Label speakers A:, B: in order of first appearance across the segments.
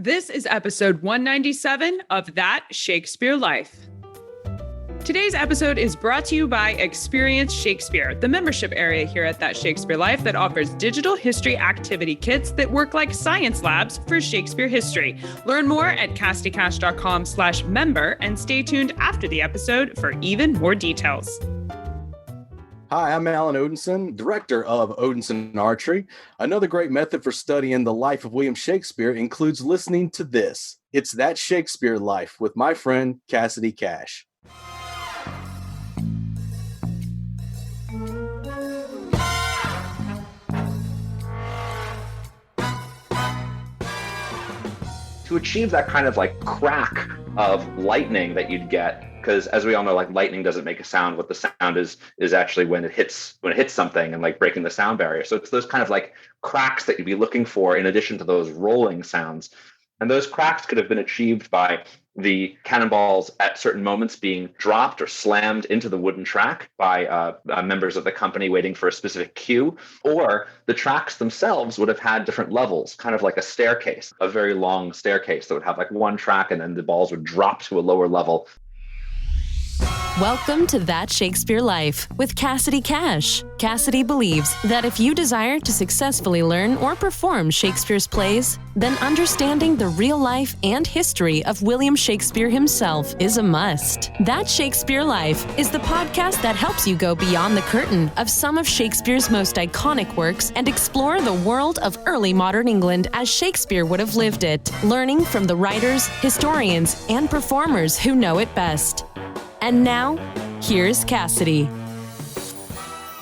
A: This is episode 197 of That Shakespeare Life. Today's episode is brought to you by Experience Shakespeare, the membership area here at That Shakespeare Life that offers digital history activity kits that work like science labs for Shakespeare history. Learn more at castycash.com/member and stay tuned after the episode for even more details.
B: Hi, I'm Alan Odinson, director of Odinson Archery. Another great method for studying the life of William Shakespeare includes listening to this. It's That Shakespeare Life with my friend Cassidy Cash.
C: To achieve that kind of like crack of lightning that you'd get, because as we all know, like lightning doesn't make a sound. What the sound is actually when it hits something and like breaking the sound barrier. So it's those kind of like cracks that you'd be looking for in addition to those rolling sounds. And those cracks could have been achieved by the cannonballs at certain moments being dropped or slammed into the wooden track by members of the company waiting for a specific cue, or the tracks themselves would have had different levels, kind of like a staircase, a very long staircase that would have like one track and then the balls would drop to a lower level.
D: Welcome to That Shakespeare Life with Cassidy Cash. Cassidy believes that if you desire to successfully learn or perform Shakespeare's plays, then understanding the real life and history of William Shakespeare himself is a must. That Shakespeare Life is the podcast that helps you go beyond the curtain of some of Shakespeare's most iconic works and explore the world of early modern England as Shakespeare would have lived it, learning from the writers, historians, and performers who know it best. And now, here's Cassidy.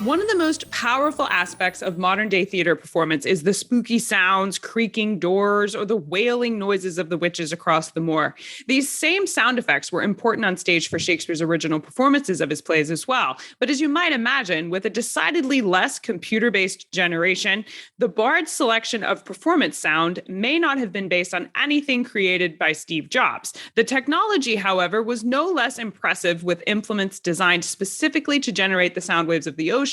A: One of the most powerful aspects of modern-day theater performance is the spooky sounds, creaking doors, or the wailing noises of the witches across the moor. These same sound effects were important on stage for Shakespeare's original performances of his plays as well. But as you might imagine, with a decidedly less computer-based generation, the bard's selection of performance sound may not have been based on anything created by Steve Jobs. The technology, however, was no less impressive, with implements designed specifically to generate the sound waves of the ocean,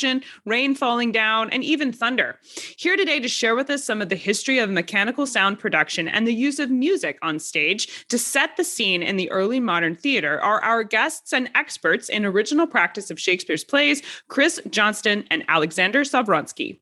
A: rain falling down, and even thunder. Here today to share with us some of the history of mechanical sound production and the use of music on stage to set the scene in the early modern theater are our guests and experts in original practice of Shakespeare's plays, Chris Johnston and Alexander Sovronsky.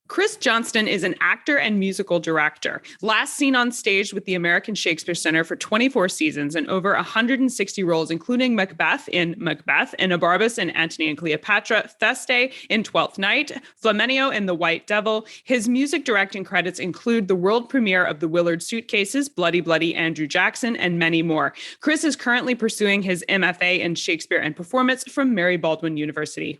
A: Chris Johnston is an actor and musical director, last seen on stage with the American Shakespeare Center for 24 seasons and over 160 roles, including Macbeth, Enobarbus in Antony and Cleopatra, Theste in Twelfth Night, Flaminio in The White Devil. His music directing credits include the world premiere of The Willard Suitcases, Bloody Bloody Andrew Jackson, and many more. Chris is currently pursuing his MFA in Shakespeare and Performance from Mary Baldwin University.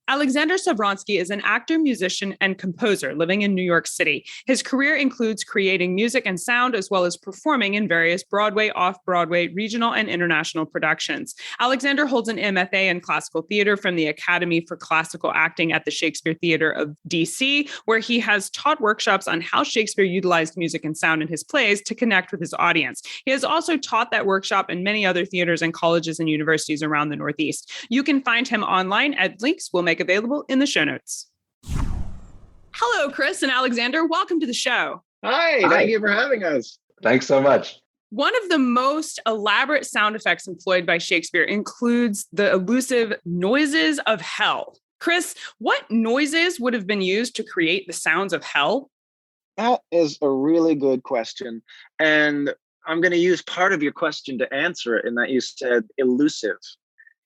A: Alexander Sovronsky is an actor, musician, and composer living in New York City. His career includes creating music and sound, as well as performing in various Broadway, off-Broadway, regional, and international productions. Alexander holds an MFA in classical theater from the Academy for Classical Acting at the Shakespeare Theater of DC, where he has taught workshops on how Shakespeare utilized music and sound in his plays to connect with his audience. He has also taught that workshop in many other theaters and colleges and universities around the Northeast. You can find him online at links we'll make available in the show notes. Hello, Chris and Alexander. Welcome to the show.
E: Hi, thank you for having us.
C: Thanks so much.
A: One of the most elaborate sound effects employed by Shakespeare includes the elusive noises of hell. Chris, what noises would have been used to create the sounds of hell?
E: That is a really good question. And I'm going to use part of your question to answer it in that you said elusive.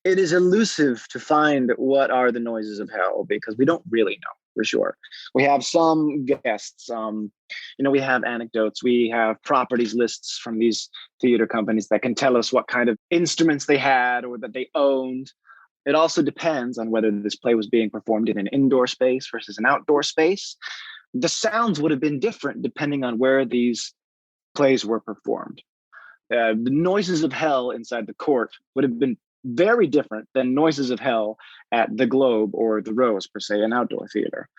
E: It is elusive to find what are the noises of hell because we don't really know for sure. We have some guests, we have anecdotes, we have properties lists from these theater companies that can tell us what kind of instruments they had or that they owned. It also depends on whether this play was being performed in an indoor space versus an outdoor space. The sounds would have been different depending on where these plays were performed. The noises of hell inside the court would have been very different than noises of hell at the Globe or the Rose, per se, an outdoor theater,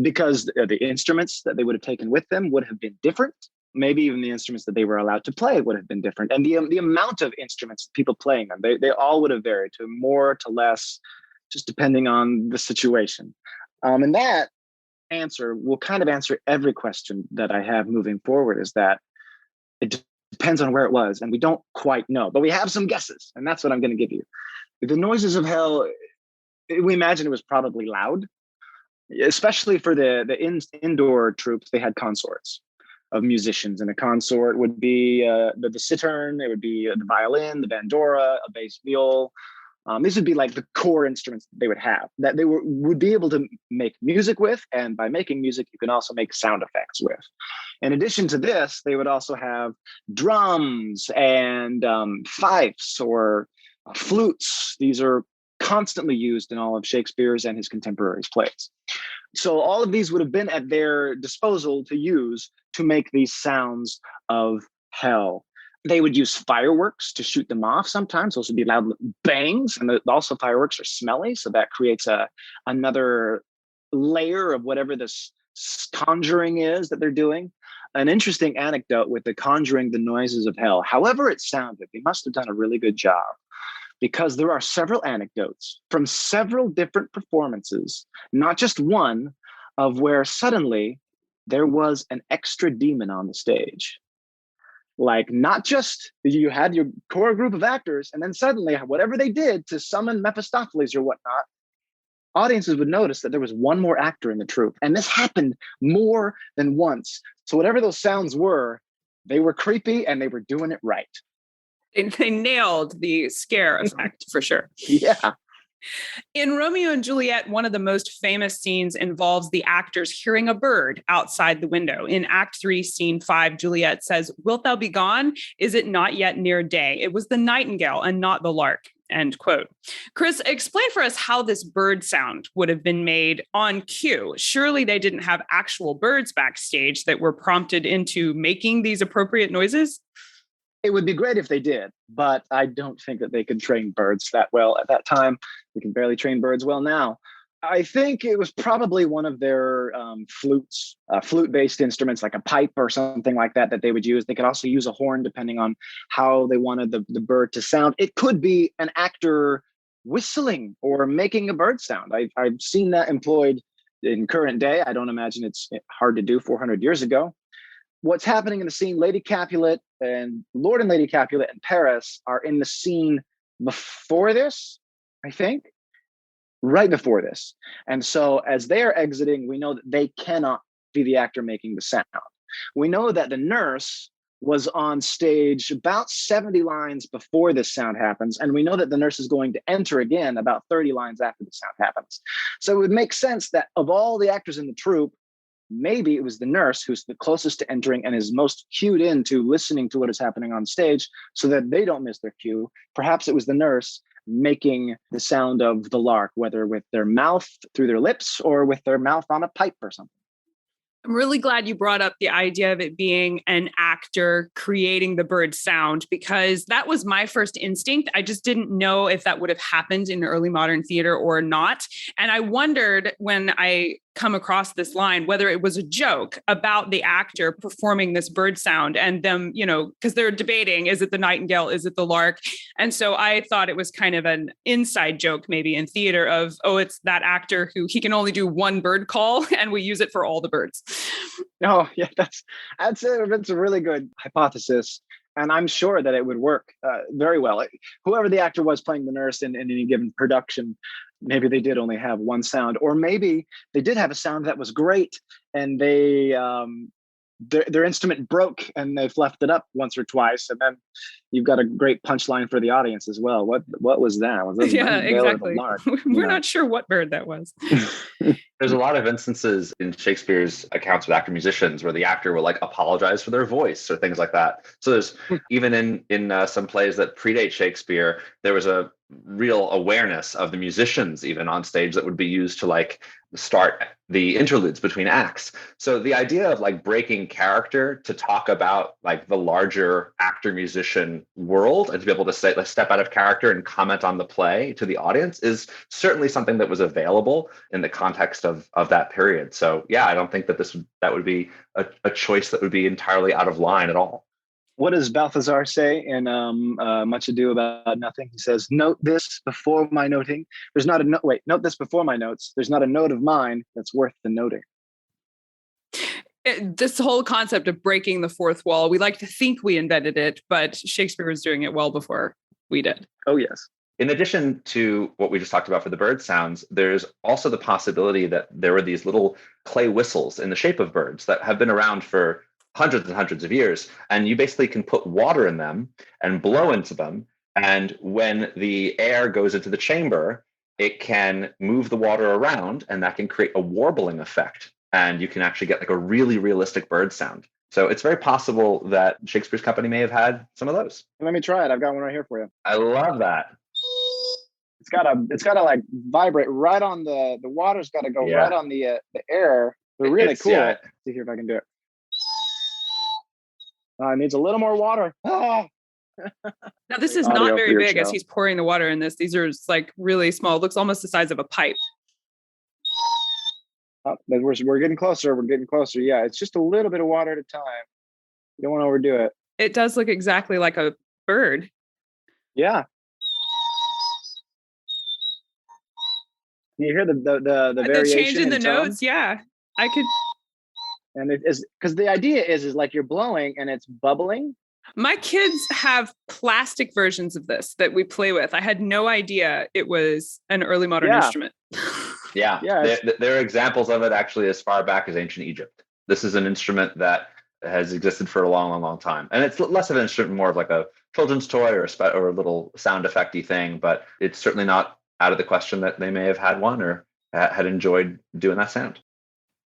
E: because the instruments that they would have taken with them would have been different. Maybe even the instruments that they were allowed to play would have been different. And the amount of instruments, people playing them, they all would have varied to more to less, just depending on the situation. And that answer will kind of answer every question that I have moving forward, is that It depends on where it was, and we don't quite know, but we have some guesses, and that's what I'm going to give you. The noises of hell, we imagine it was probably loud, especially for the indoor troops. They had consorts of musicians, and a consort would be the cittern, it would be the violin, the bandora, a bass viol. These would be like the core instruments that they would have, that they would be able to make music with, and by making music, you can also make sound effects with. In addition to this, they would also have drums and fifes or flutes. These are constantly used in all of Shakespeare's and his contemporaries' plays. So all of these would have been at their disposal to use to make these sounds of hell. They would use fireworks to shoot them off sometimes. Those would be loud bangs. And also fireworks are smelly, so that creates another layer of whatever this conjuring is that they're doing. An interesting anecdote with the conjuring the noises of hell. However it sounded, they must have done a really good job, because there are several anecdotes from several different performances, not just one, of where suddenly there was an extra demon on the stage. Like, not just you had your core group of actors, and then suddenly whatever they did to summon Mephistopheles or whatnot, audiences would notice that there was one more actor in the troupe. And this happened more than once. So whatever those sounds were, they were creepy and they were doing it right.
A: They nailed the scare effect for sure.
E: Yeah.
A: In Romeo and Juliet, one of the most famous scenes involves the actors hearing a bird outside the window. In Act 3, Scene 5, Juliet says, "Wilt thou be gone? Is it not yet near day? It was the nightingale and not the lark." End quote. Chris, explain for us how this bird sound would have been made on cue. Surely they didn't have actual birds backstage that were prompted into making these appropriate noises?
E: It would be great if they did, but I don't think that they could train birds that well at that time. We can barely train birds well now. I think it was probably one of their flutes, flute-based instruments, like a pipe or something like that, that they would use. They could also use a horn depending on how they wanted the bird to sound. It could be an actor whistling or making a bird sound. I've seen that employed in current day. I don't imagine it's hard to do 400 years ago. What's happening in the scene, Lady Capulet and Lord and Lady Capulet in Paris are in the scene before this, I think, right before this. And so as they're exiting, we know that they cannot be the actor making the sound. We know that the nurse was on stage about 70 lines before this sound happens. And we know that the nurse is going to enter again about 30 lines after the sound happens. So it would make sense that of all the actors in the troupe, maybe it was the nurse who's the closest to entering and is most cued into listening to what is happening on stage so that they don't miss their cue. Perhaps it was the nurse making the sound of the lark, whether with their mouth through their lips or with their mouth on a pipe or something.
A: I'm really glad you brought up the idea of it being an actor creating the bird sound, because that was my first instinct. I just didn't know if that would have happened in early modern theater or not. And I wondered when I come across this line, whether it was a joke about the actor performing this bird sound and them, because they're debating, is it the nightingale? Is it the lark? And so I thought it was kind of an inside joke, maybe in theater of, oh, it's that actor who he can only do one bird call and we use it for all the birds.
E: Oh, yeah, that's a really good hypothesis. And I'm sure that it would work very well. Whoever the actor was playing the nurse in any given production, maybe they did only have one sound, or maybe they did have a sound that was great and they their instrument broke and they've left it up once or twice, and then you've got a great punchline for the audience as well. What was that? Was that
A: exactly. We're not sure what bird that was.
C: There's a lot of instances in Shakespeare's accounts with actor musicians where the actor will apologize for their voice or things like that. So there's even in some plays that predate Shakespeare, there was a real awareness of the musicians even on stage that would be used to start the interludes between acts. So the idea of breaking character to talk about the larger actor musician world and to be able to step out of character and comment on the play to the audience is certainly something that was available in the context of that period. So yeah, I don't think that would be a choice that would be entirely out of line at all.
E: What does Balthazar say in Much Ado About Nothing? He says, "Note this before my noting. There's not a note. Note this before my notes. There's not a note of mine that's worth the noting."
A: This whole concept of breaking the fourth wall, we like to think we invented it, but Shakespeare was doing it well before we did.
E: Oh, yes.
C: In addition to what we just talked about for the bird sounds, there's also the possibility that there were these little clay whistles in the shape of birds that have been around for hundreds and hundreds of years. And you basically can put water in them and blow into them. And when the air goes into the chamber, it can move the water around, and that can create a warbling effect. And you can actually get like a really realistic bird sound. So it's very possible that Shakespeare's company may have had some of those.
E: Let me try it. I've got one right here for you.
C: I love that.
E: It's gotta like vibrate right on the water's got to go right on the air. They're really cool.
C: Yeah.
E: See here if I can do it. It needs a little more water.
A: Now, this is not very big as he's pouring the water in this. These are like really small. It looks almost the size of a pipe.
E: We're getting closer. We're getting closer. Yeah, it's just a little bit of water at a time. You don't want to overdo it.
A: It does look exactly like a bird.
E: Yeah. You hear the variation
A: change in the
E: tone?
A: notes? Yeah, I could.
E: And it is because the idea is like you're blowing and it's bubbling.
A: My kids have plastic versions of this that we play with. I had no idea it was an early modern instrument.
C: Yeah. There are examples of it actually as far back as ancient Egypt. This is an instrument that has existed for a long, long, long time. And it's less of an instrument, more of like a children's toy or a little sound effecty thing, but it's certainly not out of the question that they may have had one or had enjoyed doing that sound.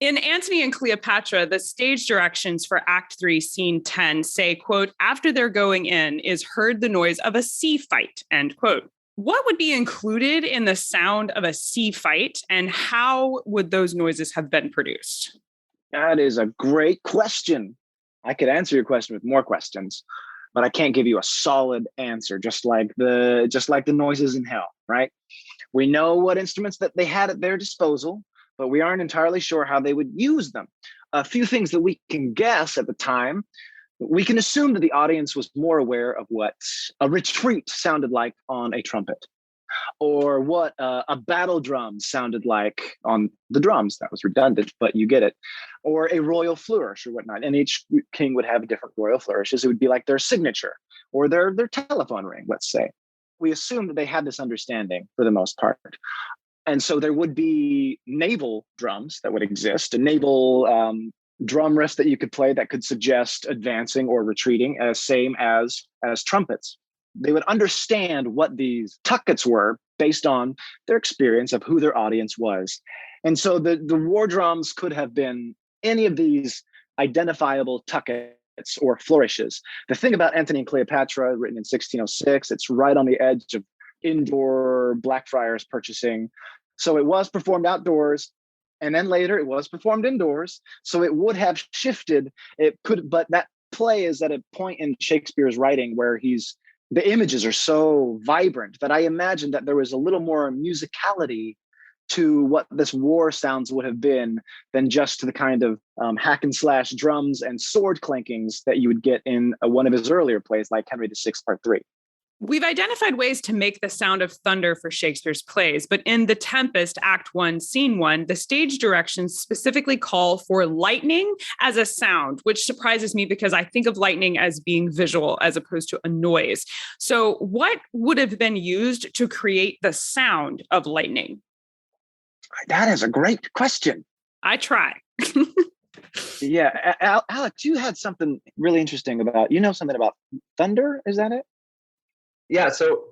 A: In Antony and Cleopatra, the stage directions for Act 3, Scene 10 say, quote, after they're going in is heard the noise of a sea fight, end quote. What would be included in the sound of a sea fight, and how would those noises have been produced?
E: That is a great question. I could answer your question with more questions, but I can't give you a solid answer, just like the noises in hell, right? We know what instruments that they had at their disposal, but we aren't entirely sure how they would use them. A few things that we can guess at the time. We can assume that the audience was more aware of what a retreat sounded like on a trumpet, or what a battle drum sounded like on the drums. That was redundant, but you get it. Or a royal flourish or whatnot. And each king would have different royal flourishes. It would be like their signature or their telephone ring, let's say. We assume that they had this understanding for the most part. And so there would be naval drums that would exist, a naval drum riff that you could play that could suggest advancing or retreating, same as trumpets. They would understand what these tuckets were based on their experience of who their audience was. And so the war drums could have been any of these identifiable tuckets or flourishes. The thing about Antony and Cleopatra, written in 1606, it's right on the edge of indoor Blackfriars purchasing. So it was performed outdoors, and then later it was performed indoors. So it would have shifted. But that play is at a point in Shakespeare's writing where the images are so vibrant that I imagine that there was a little more musicality to what this war sounds would have been than just the kind of hack and slash drums and sword clankings that you would get in one of his earlier plays like Henry VI, Part 3.
A: We've identified ways to make the sound of thunder for Shakespeare's plays, but in The Tempest, Act 1, Scene 1, the stage directions specifically call for lightning as a sound, which surprises me because I think of lightning as being visual as opposed to a noise. So what would have been used to create the sound of lightning?
E: That is a great question.
A: I try.
E: Yeah. Alex, you had something really interesting something about thunder. Is that it?
C: Yeah, so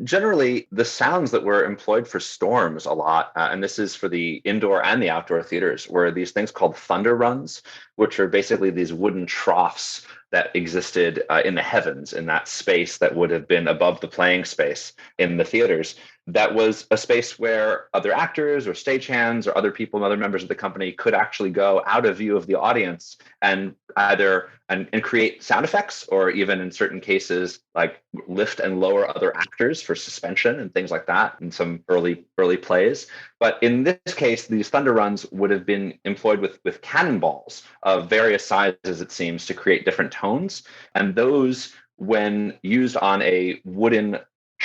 C: generally the sounds that were employed for storms a lot, and this is for the indoor and the outdoor theaters, were these things called thunder runs, which are basically these wooden troughs that existed in the heavens, in that space that would have been above the playing space in the theaters. That was a space where other actors or stagehands or other people and other members of the company could actually go out of view of the audience and either and create sound effects, or even in certain cases like lift and lower other actors for suspension and things like that in some early plays. But in this case, these thunder runs would have been employed with cannonballs of various sizes, it seems, to create different tones. And those, when used on a wooden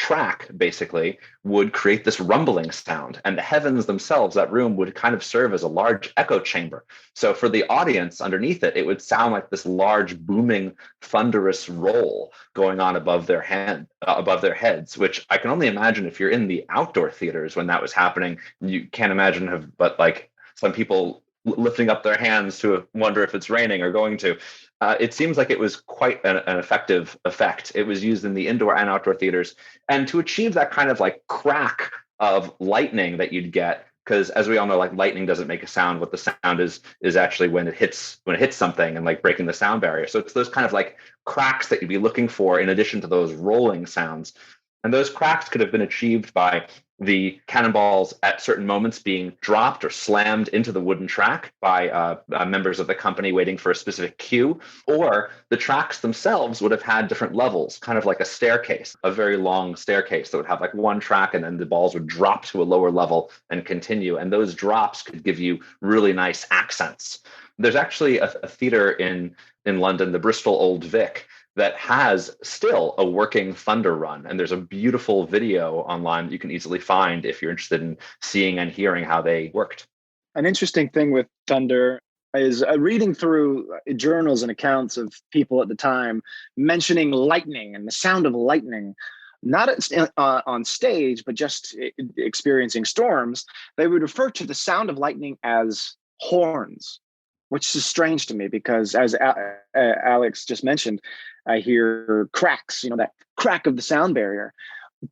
C: track basically would create this rumbling sound, and the heavens themselves, that room, would kind of serve as a large echo chamber. So for the audience underneath it, it would sound like this large booming thunderous roll going on above their heads, which I can only imagine if you're in the outdoor theaters when that was happening. You can't imagine but like some people lifting up their hands to wonder if it's raining or going to. It seems like it was quite an effective effect. It was used in the indoor and outdoor theaters. And to achieve that kind of like crack of lightning that you'd get, because as we all know, like lightning doesn't make a sound. What the sound is actually when it hits something and like breaking the sound barrier. So it's those kind of like cracks that you'd be looking for in addition to those rolling sounds. And those cracks could have been achieved by the cannonballs at certain moments being dropped or slammed into the wooden track by members of the company waiting for a specific cue, or the tracks themselves would have had different levels, kind of like a staircase, a very long staircase that would have like one track, and then the balls would drop to a lower level and continue. And those drops could give you really nice accents. There's actually a theater in London, the Bristol Old Vic, that has still a working thunder run. And there's a beautiful video online that you can easily find if you're interested in seeing and hearing how they worked.
E: An interesting thing with thunder is reading through journals and accounts of people at the time mentioning lightning and the sound of lightning, not on stage, but just experiencing storms. They would refer to the sound of lightning as horns, which is strange to me because, as Alex just mentioned, I hear cracks, that crack of the sound barrier.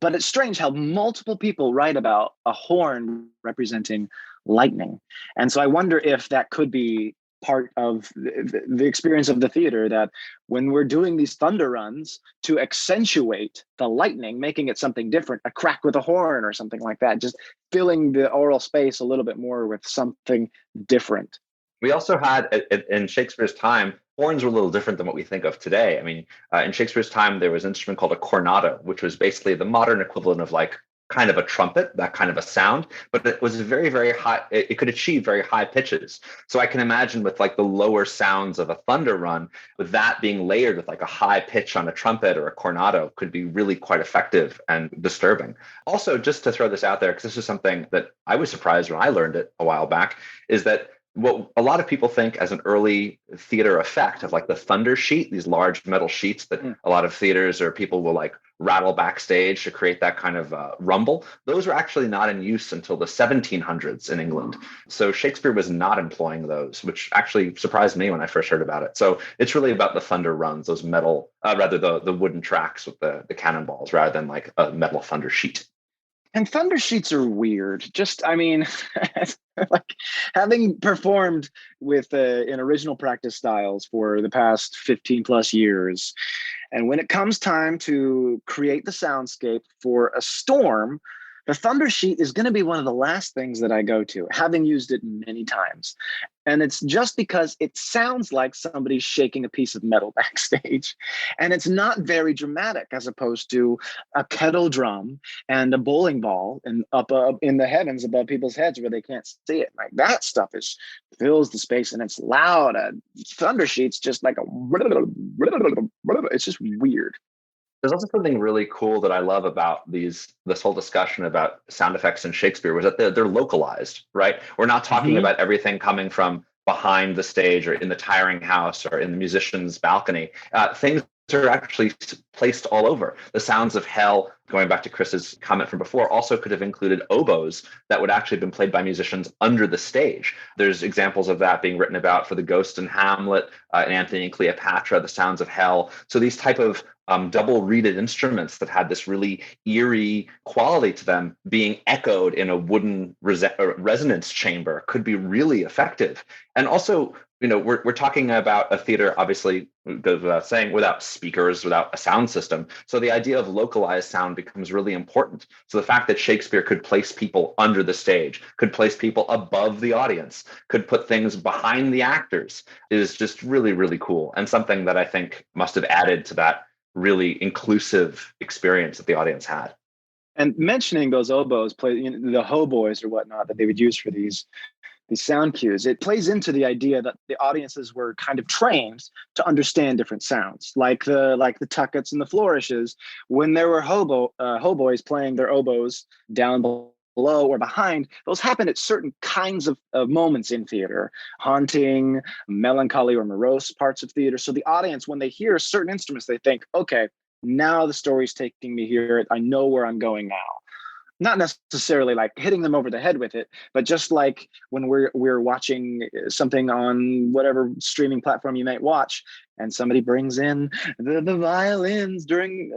E: But it's strange how multiple people write about a horn representing lightning. And so I wonder if that could be part of the experience of the theater, that when we're doing these thunder runs, to accentuate the lightning, making it something different, a crack with a horn or something like that, just filling the oral space a little bit more with something different.
C: We also had, in Shakespeare's time, horns were a little different than what we think of today. I mean, in Shakespeare's time, there was an instrument called a cornado, which was basically the modern equivalent of like kind of a trumpet, that kind of a sound, but it was very, very high. It could achieve very high pitches. So I can imagine with like the lower sounds of a thunder run, with that being layered with like a high pitch on a trumpet or a cornado, could be really quite effective and disturbing. Also, just to throw this out there, because this is something that I was surprised when I learned it a while back, is that what a lot of people think as an early theater effect of like the thunder sheet, these large metal sheets that a lot of theaters or people will like rattle backstage to create that kind of rumble, those were actually not in use until the 1700s in England. So Shakespeare was not employing those, which actually surprised me when I first heard about it. So it's really about the thunder runs, those metal, the wooden tracks with the cannonballs, rather than like a metal thunder sheet.
E: And thunder sheets are weird. Like having performed with in original practice styles for the past 15 plus years. And when it comes time to create the soundscape for a storm, the thunder sheet is going to be one of the last things that I go to, having used it many times. And it's just because it sounds like somebody's shaking a piece of metal backstage. And it's not very dramatic, as opposed to a kettle drum and a bowling ball and up in the heavens above people's heads where they can't see it. Like that stuff fills the space and it's loud. Thunder sheets just like it's just weird.
C: There's also something really cool that I love about this whole discussion about sound effects in Shakespeare, was that they're localized, right? We're not talking about everything coming from behind the stage or in the tiring house or in the musician's balcony. Things are actually placed all over. The sounds of hell, going back to Chris's comment from before, also could have included oboes that would actually have been played by musicians under the stage. There's examples of that being written about for the Ghost in Hamlet, and Antony and Cleopatra, the sounds of hell. So these type of double reeded instruments that had this really eerie quality to them being echoed in a wooden resonance chamber could be really effective. And also, we're talking about a theater, obviously, goes without saying, without speakers, without a sound system. So the idea of localized sound becomes really important. So the fact that Shakespeare could place people under the stage, could place people above the audience, could put things behind the actors is just really, really cool. And something that I think must have added to that really inclusive experience that the audience had.
E: And mentioning those oboes, the hautboys or whatnot that they would use for these these sound cues. It plays into the idea that the audiences were kind of trained to understand different sounds, like the tuckets and the flourishes. When there were hoboys playing their oboes down below or behind, those happen at certain kinds of moments in theater, haunting, melancholy, or morose parts of theater. So the audience, when they hear certain instruments, they think, okay, now the story's taking me here. I know where I'm going now. Not necessarily like hitting them over the head with it, but just like when we're watching something on whatever streaming platform you might watch, and somebody brings in the violins during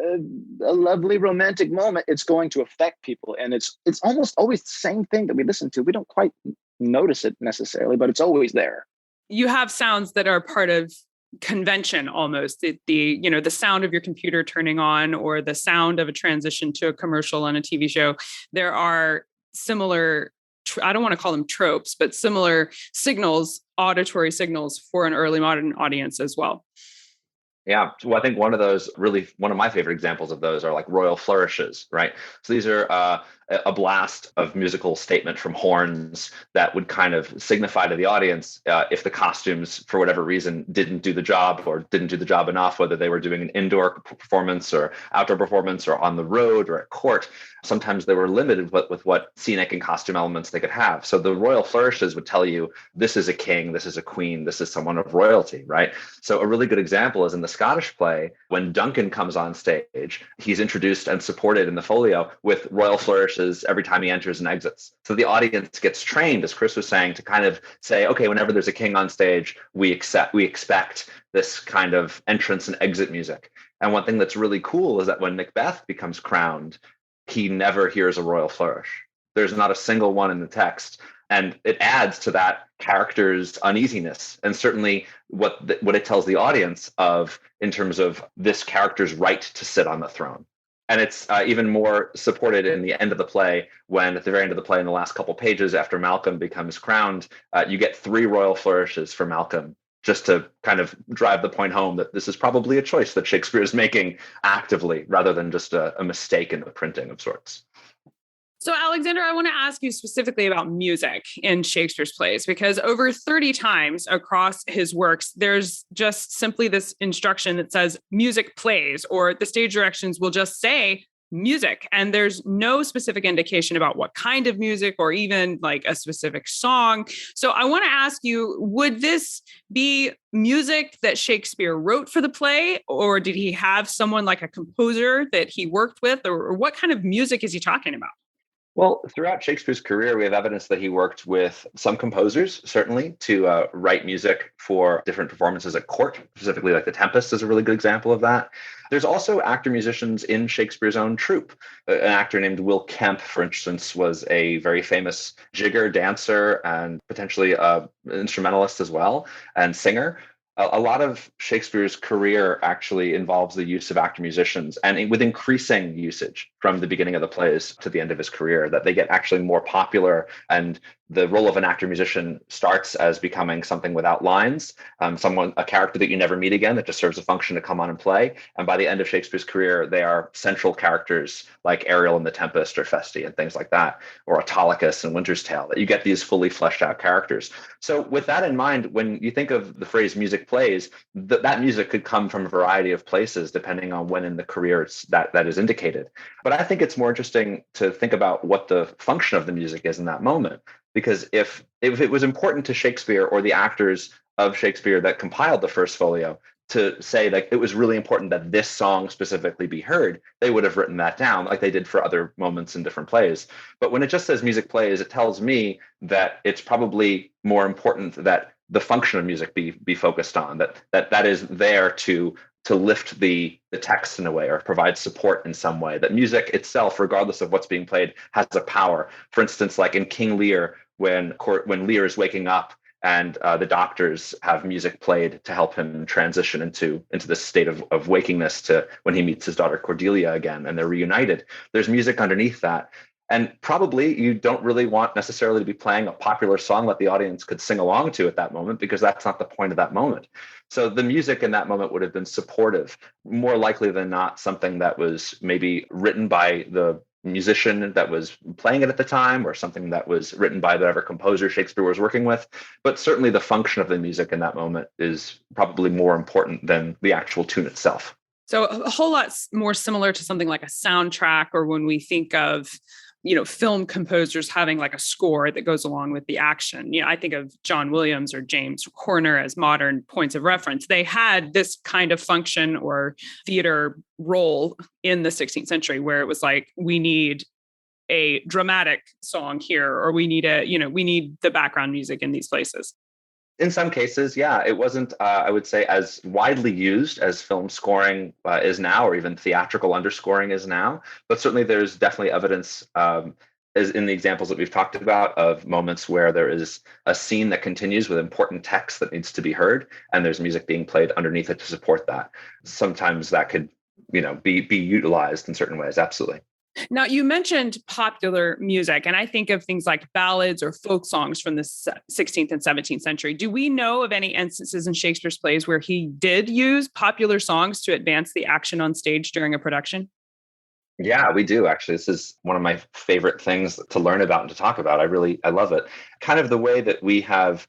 E: a lovely romantic moment, it's going to affect people. And it's almost always the same thing that we listen to. We don't quite notice it necessarily, but it's always there.
A: You have sounds that are part of convention almost, the sound of your computer turning on, or the sound of a transition to a commercial on a TV show. There are similar, I don't want to call them tropes, but similar signals, auditory signals for an early modern audience as well.
C: Yeah, well, I think one of my favorite examples of those are like royal flourishes, right? So these are a blast of musical statement from horns that would kind of signify to the audience if the costumes, for whatever reason, didn't do the job or didn't do the job enough, whether they were doing an indoor performance or outdoor performance or on the road or at court. Sometimes they were limited with what scenic and costume elements they could have. So the royal flourishes would tell you, this is a king, this is a queen, this is someone of royalty, right? So a really good example is in the Scottish play, when Duncan comes on stage, he's introduced and supported in the folio with royal flourishes every time he enters and exits. So the audience gets trained, as Chris was saying, to kind of say, okay, whenever there's a king on stage, we expect this kind of entrance and exit music. And one thing that's really cool is that when Macbeth becomes crowned, he never hears a royal flourish. There's not a single one in the text. And it adds to that character's uneasiness, and certainly what it tells the audience of in terms of this character's right to sit on the throne. And it's even more supported in the end of the play, when at the very end of the play, in the last couple pages after Malcolm becomes crowned, you get 3 royal flourishes for Malcolm, just to kind of drive the point home that this is probably a choice that Shakespeare is making actively, rather than just a mistake in the printing of sorts.
A: So, Alexander, I want to ask you specifically about music in Shakespeare's plays, because over 30 times across his works, there's just simply this instruction that says music plays, or the stage directions will just say music. And there's no specific indication about what kind of music or even like a specific song. So I want to ask you, would this be music that Shakespeare wrote for the play, or did he have someone like a composer that he worked with, or what kind of music is he talking about?
C: Well, throughout Shakespeare's career, we have evidence that he worked with some composers, certainly, to write music for different performances at court, specifically like The Tempest is a really good example of that. There's also actor-musicians in Shakespeare's own troupe. An actor named Will Kemp, for instance, was a very famous jigger, dancer, and potentially an instrumentalist as well, and singer. A lot of Shakespeare's career actually involves the use of actor musicians, and with increasing usage from the beginning of the plays to the end of his career, that they get actually more popular, and the role of an actor musician starts as becoming something without lines, a character that you never meet again that just serves a function to come on and play. And by the end of Shakespeare's career, they are central characters like Ariel in The Tempest or Feste and things like that, or Autolycus in Winter's Tale, that you get these fully fleshed out characters. So with that in mind, when you think of the phrase music plays, that music could come from a variety of places, depending on when in the career that is indicated. But I think it's more interesting to think about what the function of the music is in that moment. Because if it was important to Shakespeare or the actors of Shakespeare that compiled the first folio to say that it was really important that this song specifically be heard, they would have written that down like they did for other moments in different plays. But when it just says music plays, it tells me that it's probably more important that the function of music be focused on, that is there to lift the text in a way, or provide support in some way, that music itself, regardless of what's being played, has a power. For instance, like in King Lear, when Lear is waking up and the doctors have music played to help him transition into this state of wakingness to when he meets his daughter Cordelia again and they're reunited. There's music underneath that. And probably you don't really want necessarily to be playing a popular song that the audience could sing along to at that moment, because that's not the point of that moment. So the music in that moment would have been supportive, more likely than not something that was maybe written by the musician that was playing it at the time or something that was written by whatever composer Shakespeare was working with. But certainly the function of the music in that moment is probably more important than the actual tune itself.
A: So a whole lot more similar to something like a soundtrack, or when we think of, film composers having like a score that goes along with the action. I think of John Williams or James Horner as modern points of reference. They had this kind of function or theater role in the 16th century where it was like, we need a dramatic song here, or we need we need the background music in these places.
C: In some cases, yeah, it wasn't, I would say, as widely used as film scoring is now, or even theatrical underscoring is now. But certainly there's definitely evidence, as in the examples that we've talked about, of moments where there is a scene that continues with important text that needs to be heard, and there's music being played underneath it to support that. Sometimes that could, be utilized in certain ways. Absolutely.
A: Now, you mentioned popular music, and I think of things like ballads or folk songs from the 16th and 17th century. Do we know of any instances in Shakespeare's plays where he did use popular songs to advance the action on stage during a production?
C: Yeah, we do actually. This is one of my favorite things to learn about and to talk about. I love it. Kind of the way that we have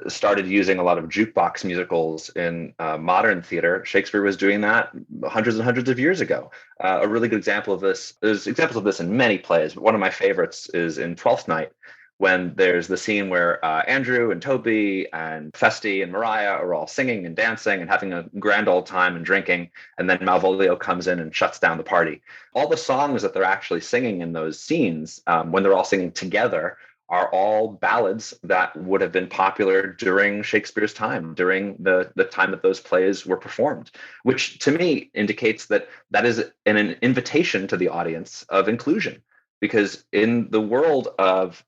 C: started using a lot of jukebox musicals in modern theater. Shakespeare was doing that hundreds and hundreds of years ago. A really good example of this, there's examples of this in many plays, but one of my favorites is in Twelfth Night, when there's the scene where Andrew and Toby and Feste and Mariah are all singing and dancing and having a grand old time and drinking, and then Malvolio comes in and shuts down the party. All the songs that they're actually singing in those scenes, when they're all singing together, are all ballads that would have been popular during Shakespeare's time, during the time that those plays were performed, which to me indicates that is an invitation to the audience of inclusion. Because in the world of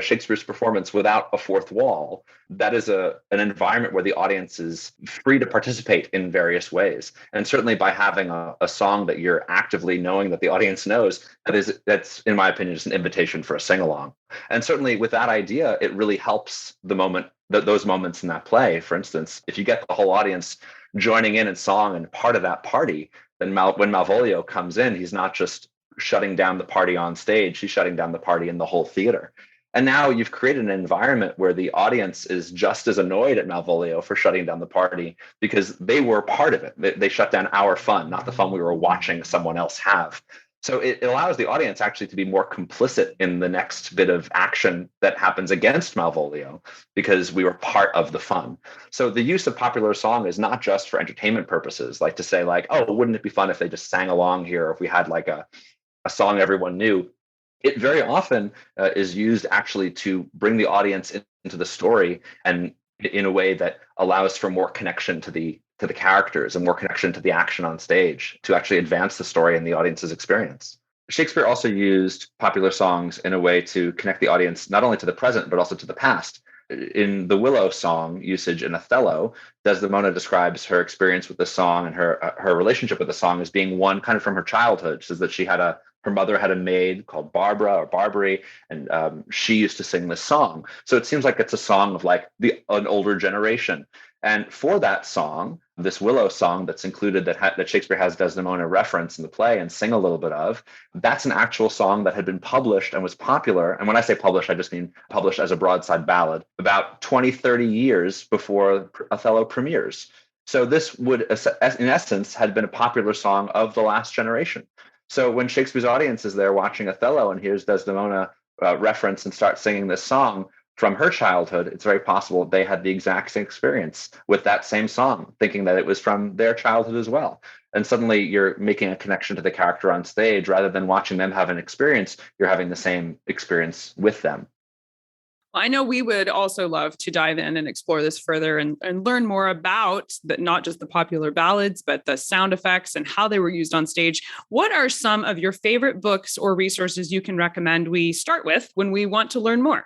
C: Shakespeare's performance without a fourth wall, that is an environment where the audience is free to participate in various ways. And certainly by having a song that you're actively knowing that the audience knows, that's in my opinion, just an invitation for a sing-along. And certainly with that idea, it really helps the moment, those moments in that play. For instance, if you get the whole audience joining in song and part of that party, then when Malvolio comes in, he's not just shutting down the party on stage, he's shutting down the party in the whole theater. And now you've created an environment where the audience is just as annoyed at Malvolio for shutting down the party because they were part of it. They shut down our fun, not the fun we were watching someone else have. So it allows the audience actually to be more complicit in the next bit of action that happens against Malvolio because we were part of the fun. So the use of popular song is not just for entertainment purposes, like to say like, oh, wouldn't it be fun if they just sang along here, or if we had like a song everyone knew. It very often is used actually to bring the audience into the story, and in a way that allows for more connection to the characters and more connection to the action on stage to actually advance the story and the audience's experience. Shakespeare also used popular songs in a way to connect the audience not only to the present, but also to the past. In the Willow song usage in Othello, Desdemona describes her experience with the song and her relationship with the song as being one kind of from her childhood. She says that her mother had a maid called Barbara or Barbary, and she used to sing this song. So it seems like it's a song of like an older generation. And for that song, this Willow song that's included that Shakespeare has Desdemona reference in the play and sing a little bit of, that's an actual song that had been published and was popular. And when I say published, I just mean published as a broadside ballad about 20, 30 years before Othello premieres. So this would, in essence, had been a popular song of the last generation. So when Shakespeare's audience is there watching Othello and hears Desdemona reference and start singing this song from her childhood, it's very possible they had the exact same experience with that same song, thinking that it was from their childhood as well. And suddenly you're making a connection to the character on stage rather than watching them have an experience. You're having the same experience with them.
A: I know we would also love to dive in and explore this further and learn more about not just the popular ballads, but the sound effects and how they were used on stage. What are some of your favorite books or resources you can recommend we start with when we want to learn more?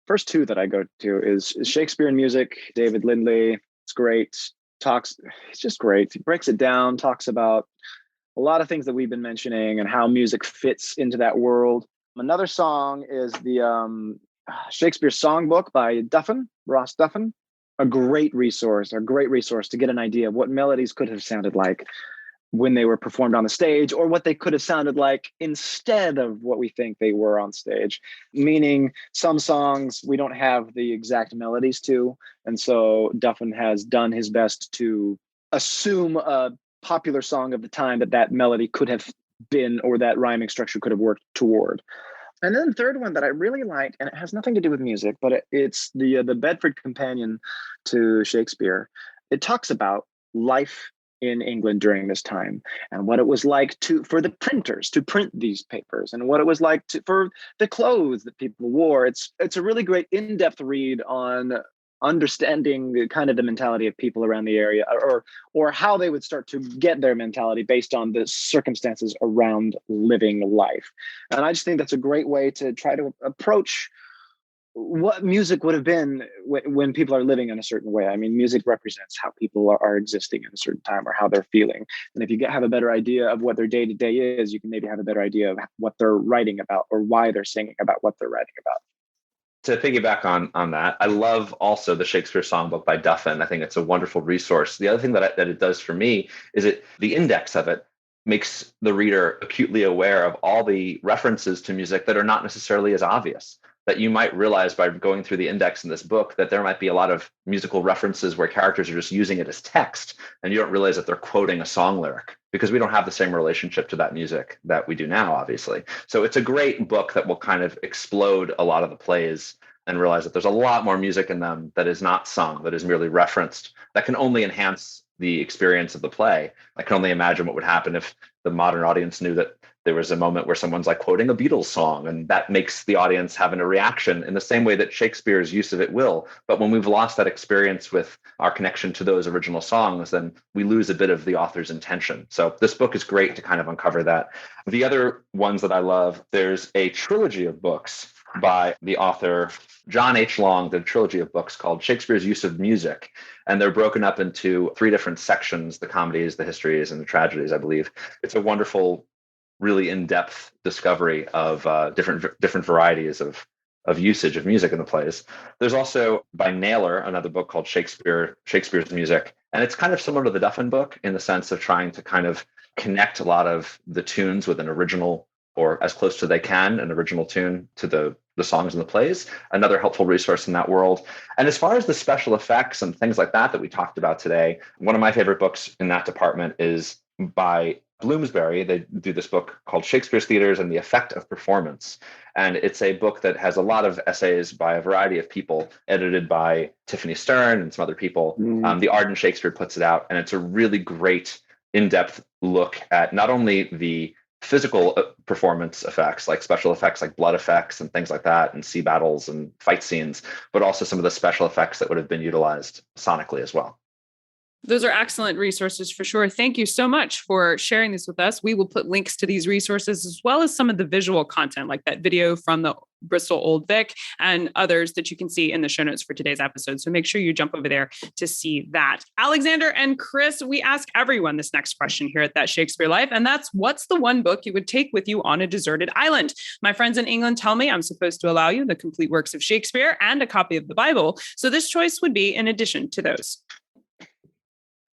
E: First two that I go to is Shakespeare and Music, David Lindley. It's great. It's just great. He breaks it down, talks about a lot of things that we've been mentioning and how music fits into that world. Another song is the Shakespeare Songbook by Ross Duffin. A great resource to get an idea of what melodies could have sounded like. when they were performed on the stage, or what they could have sounded like instead of what we think they were on stage. Meaning some songs we don't have the exact melodies to. And so Duffin has done his best to assume a popular song of the time that melody could have been, or that rhyming structure could have worked toward. And then the third one that I really like, and it has nothing to do with music, but it's the Bedford Companion to Shakespeare. It talks about life in England during this time, and what it was like for the printers to print these papers, and what it was like for the clothes that people wore. It's a really great in-depth read on understanding the mentality of people around the area, or how they would start to get their mentality based on the circumstances around living life. And I just think that's a great way to try to approach what music would have been when people are living in a certain way. I mean, music represents how people are existing in a certain time, or how they're feeling. And if you have a better idea of what their day-to-day is, you can maybe have a better idea of what they're writing about, or why they're singing about what they're writing about.
C: To piggyback on that, I love also the Shakespeare Songbook by Duffin. I think it's a wonderful resource. The other thing that it does for me is the index of it makes the reader acutely aware of all the references to music that are not necessarily as obvious. That you might realize by going through the index in this book that there might be a lot of musical references where characters are just using it as text, and you don't realize that they're quoting a song lyric, because we don't have the same relationship to that music that we do now, obviously. So it's a great book that will kind of explode a lot of the plays and realize that there's a lot more music in them that is not sung, that is merely referenced, that can only enhance the experience of the play. I can only imagine what would happen if the modern audience knew that there was a moment where someone's like quoting a Beatles song, and that makes the audience having a reaction in the same way that Shakespeare's use of it will. But when we've lost that experience with our connection to those original songs, then we lose a bit of the author's intention. So this book is great to kind of uncover that. The other ones that I love, there's a trilogy of books by the author John H. Long, the trilogy of books called Shakespeare's Use of Music. And they're broken up into 3 different sections: the comedies, the histories, and the tragedies, I believe. It's a wonderful, really in-depth discovery of different varieties of usage of music in the plays. There's also by Naylor another book called Shakespeare's Music, and it's kind of similar to the Duffin book in the sense of trying to kind of connect a lot of the tunes with an original, or as close to they can, an original tune to the songs in the plays. Another helpful resource in that world. And as far as the special effects and things like that we talked about today, one of my favorite books in that department is by Bloomsbury. They do this book called Shakespeare's Theatres and the Effect of Performance. And it's a book that has a lot of essays by a variety of people, edited by Tiffany Stern and some other people. The Ardent Shakespeare puts it out, and it's a really great in-depth look at not only the physical performance effects, like special effects like blood effects and things like that, and sea battles and fight scenes, but also some of the special effects that would have been utilized sonically as well.
A: Those are excellent resources for sure. Thank you so much for sharing this with us. We will put links to these resources, as well as some of the visual content, like that video from the Bristol Old Vic and others that you can see in the show notes for today's episode. So make sure you jump over there to see that. Alexander and Chris, we ask everyone this next question here at That Shakespeare Life, and that's, what's the one book you would take with you on a deserted island? My friends in England tell me I'm supposed to allow you the complete works of Shakespeare and a copy of the Bible. So this choice would be in addition to those.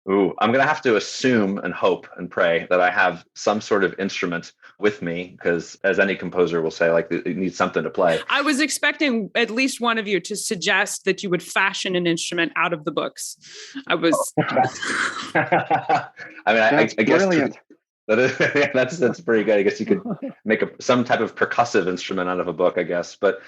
C: Ooh, I'm going to have to assume and hope and pray that I have some sort of instrument with me, because as any composer will say, like, it needs something to play.
A: I was expecting at least one of you to suggest that you would fashion an instrument out of the books. I mean,
E: I guess
C: brilliant. That's pretty good. I guess you could make some type of percussive instrument out of a book, I guess. But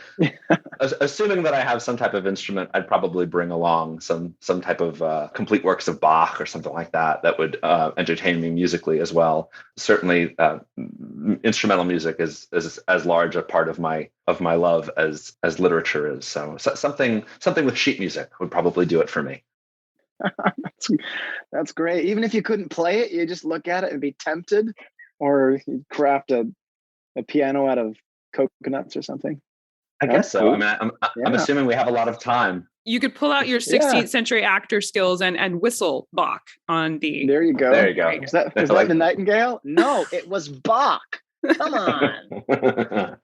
C: assuming that I have some type of instrument, I'd probably bring along some type of complete works of Bach or something like that would entertain me musically as well. Certainly, instrumental music is as large a part of my love as literature is. So something with sheet music would probably do it for me.
E: That's great. Even if you couldn't play it, you just look at it and be tempted, or you'd craft a piano out of coconuts or something.
C: I guess so. Cool. I mean, I'm assuming we have a lot of time.
A: You could pull out your 16th century actor skills and whistle Bach on the.
E: There you go.
C: There you go.
E: Was that the Nightingale? No, it was Bach. Come on.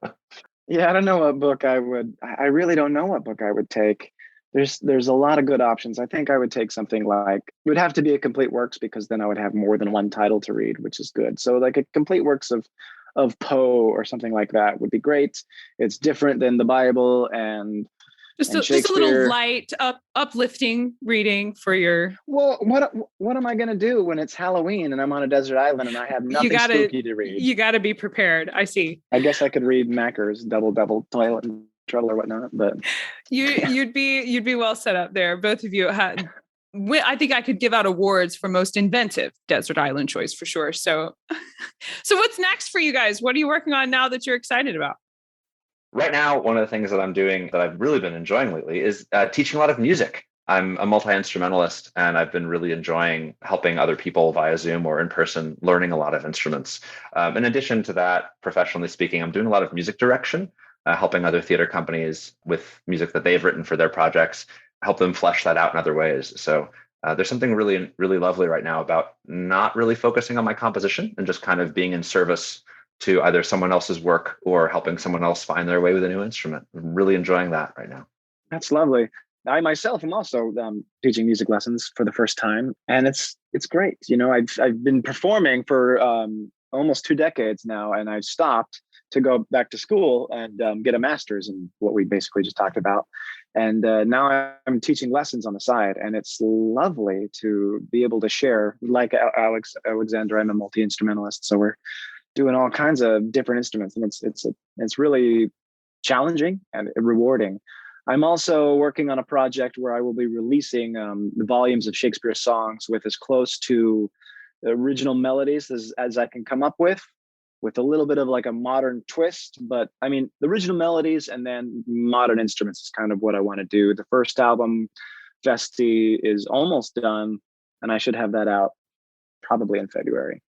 E: Yeah, I don't know what book I really don't know what book I would take. there's a lot of good options. I think I would take something like, it would have to be a complete works, because then I would have more than one title to read, which is good. So like a complete works of Poe or something like that would be great. It's different than the Bible and
A: just a little light, uplifting reading for your.
E: Well, what am I going to do when it's Halloween and I'm on a desert island and I have nothing spooky to read?
A: You got to be prepared. I see.
E: I guess I could read Macker's Double Toilet and Trouble or whatnot, but
A: you'd be well set up there. Both of you had. I think I could give out awards for most inventive desert island choice for sure. So what's next for you guys? What are you working on now that you're excited about?
C: Right now, one of the things that I'm doing that I've really been enjoying lately is teaching a lot of music. I'm a multi-instrumentalist, and I've been really enjoying helping other people via Zoom or in person, learning a lot of instruments. In addition to that, professionally speaking, I'm doing a lot of music direction, helping other theater companies with music that they've written for their projects, help them flesh that out in other ways. So there's something really, really lovely right now about not really focusing on my composition and just kind of being in service to either someone else's work or helping someone else find their way with a new instrument. I'm really enjoying that right now.
E: That's lovely. I myself am also teaching music lessons for the first time, and it's great. You know, I've been performing for almost 2 decades now, and I've stopped to go back to school and get a master's in what we basically just talked about. And now I'm teaching lessons on the side, and it's lovely to be able to share. Like Alexander, I'm a multi-instrumentalist, so we're doing all kinds of different instruments, and it's really challenging and rewarding. I'm also working on a project where I will be releasing the volumes of Shakespeare songs with as close to the original melodies as I can come up with a little bit of like a modern twist. But I mean, the original melodies and then modern instruments is kind of what I want to do. The first album, Festi, is almost done, and I should have that out probably in February.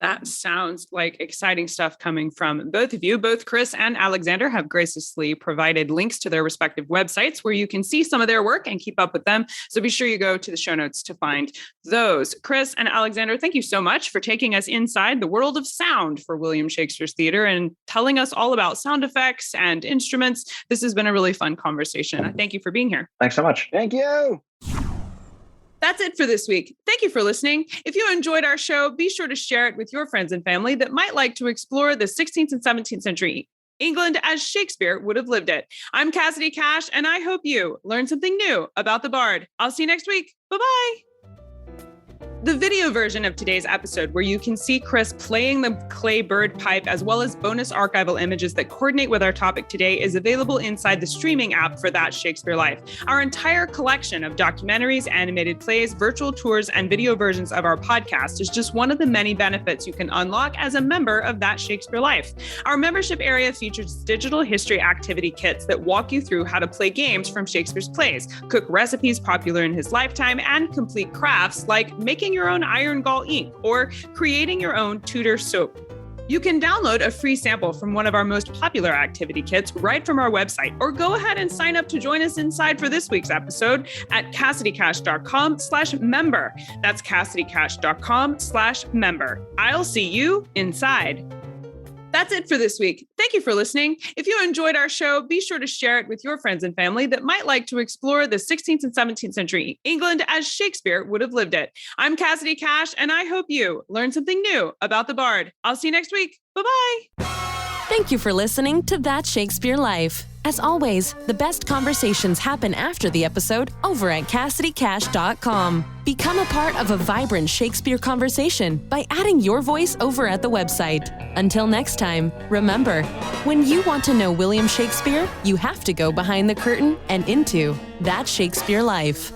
A: That sounds like exciting stuff coming from both of you. Both Chris and Alexander have graciously provided links to their respective websites where you can see some of their work and keep up with them. So be sure you go to the show notes to find those. Chris and Alexander, thank you so much for taking us inside the world of sound for William Shakespeare's theater and telling us all about sound effects and instruments. This has been a really fun conversation. I thank you for being here.
C: Thanks so much.
E: Thank you.
A: That's it for this week. Thank you for listening. If you enjoyed our show, be sure to share it with your friends and family that might like to explore the 16th and 17th century England as Shakespeare would have lived it. I'm Cassidy Cash, and I hope you learned something new about the Bard. I'll see you next week. Bye-bye. The video version of today's episode, where you can see Chris playing the clay bird pipe, as well as bonus archival images that coordinate with our topic today, is available inside the streaming app for That Shakespeare Life. Our entire collection of documentaries, animated plays, virtual tours, and video versions of our podcast is just one of the many benefits you can unlock as a member of That Shakespeare Life. Our membership area features digital history activity kits that walk you through how to play games from Shakespeare's plays, cook recipes popular in his lifetime, and complete crafts like making your own iron gall ink or creating your own Tudor soap. You can download a free sample from one of our most popular activity kits right from our website, or go ahead and sign up to join us inside for this week's episode at CassidyCash.com/member. That's CassidyCash.com/member. I'll see you inside. That's it for this week. Thank you for listening. If you enjoyed our show, be sure to share it with your friends and family that might like to explore the 16th and 17th century England as Shakespeare would have lived it. I'm Cassidy Cash, and I hope you learned something new about the Bard. I'll see you next week. Bye-bye.
D: Thank you for listening to That Shakespeare Life. As always, the best conversations happen after the episode over at CassidyCash.com. Become a part of a vibrant Shakespeare conversation by adding your voice over at the website. Until next time, remember, when you want to know William Shakespeare, you have to go behind the curtain and into That Shakespeare Life.